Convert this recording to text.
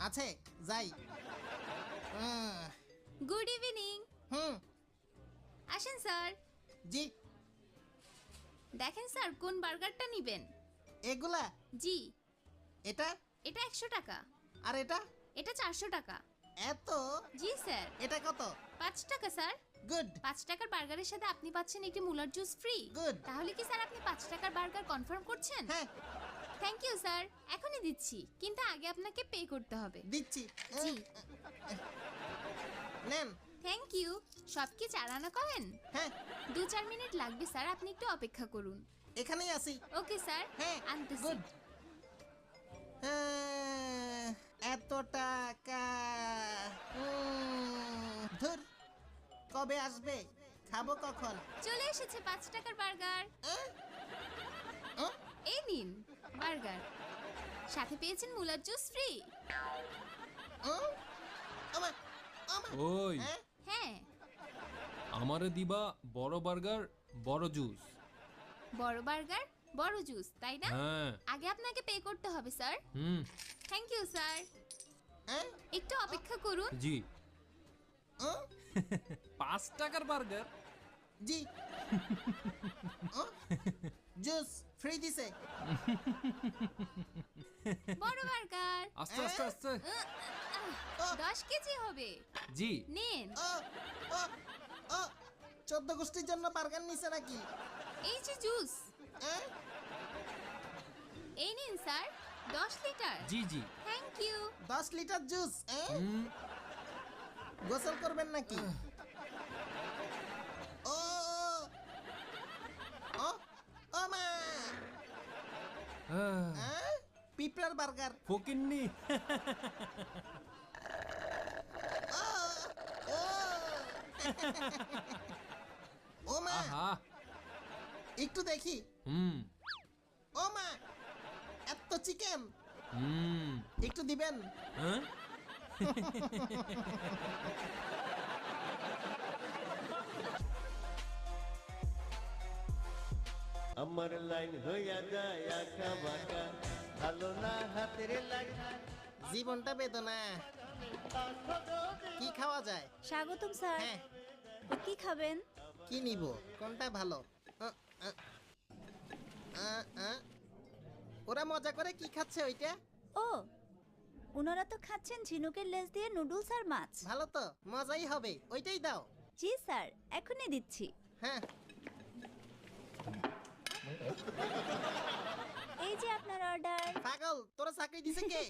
আছে যাই। Good evening. আসেন স্যার। জি। দেখেন স্যার কোন বার্গারটা নেবেন। এগুলা? জি। এটা? এটা 100 টাকা। আর এটা? এটা 400 টাকা। এত? জি স্যার। এটা কত? 5 টাকা স্যার। গুড। 5 টাকার বার্গারের সাথে আপনি পাচ্ছেন একটি মুলার জুস ফ্রি। Good. তাহলে কি স্যার আপনি 5 টাকার বার্গার কনফার্ম করছেন? হ্যাঁ থ্যাংক ইউ স্যার, এখনই দিচ্ছি, কিন্তু আগে আপনাকে পে করতে হবে। দিচ্ছি। জি। নেন। Thank you. সব কি 4 আনা করেন? হ্যাঁ 2-4 মিনিট লাগবে স্যার, আপনি একটু অপেক্ষা করুন। এখানেই আছি। Okay sir. হ্যাঁ আনতেছি। গুড। এত টাকা ধুর, কবে আসবে? খাবো কখন? চলে এসেছে 5 টাকার বার্গার। আহ? আহ? এই নিন বার্গার, সাথে পেয়েছেন মুলার জুস ফ্রি। আহ? আমা, আমা। ওই হ্যাঁ? হ্যাঁ। আমারে দিবা বড় বার্গার বড় জুস। বড় বার্গার বড় জুস, তাই না? হ্যাঁ। আগে আপনাকে পে করতে হবে স্যার। থ্যাংক ইউ স্যার, হ্যাঁ? একটু অপেক্ষা করুন। জি। আহ? 5 টাকার বার্গার। জি। জুস ফ্রি দিছে। বড় বার্গার আস্তে আস্তে আস্তে। 10 কেজি হবে। জি। নিন। ও ও ও 14 গোষ্ঠীর জন্য বার্গার নিছে নাকি? এই যে জুস, হ্যাঁ? এই নিন স্যার, 10 লিটার। জি জি। Thank you. 10 litre juice. গোসল করবেন নাকি? ও ও ও মা, পিঁপড়ার বার্গার। ফকিন্নি। ও মা, আহা। একটু দেখি। ও মা, এত চিকেন, একটু দিবেন? হ্যাঁ? আমার লাইন হইয়া যায় আঁকা বাঁকা, ভালো না হাতের লাগা। জীবনটা বেদনা। কি খাওয়া যায়? স্বাগতম স্যার। হ্যাঁ, কি খাবেন? কি নিব? কোনটা ভালো? ওরা মজা করে কি খাচ্ছে ওইটা? ও, ওনারা তো খাচ্ছেন ঝিনুকের লেজ দিয়ে নুডলস আর মাছ। ভালো তো, মজাই হবে, ওইটাই দাও। জি স্যার, এখনই দিচ্ছি। হ্যাঁ। এই যে আপনার অর্ডার। পাগল, তোরা চাকরি দিছে কে?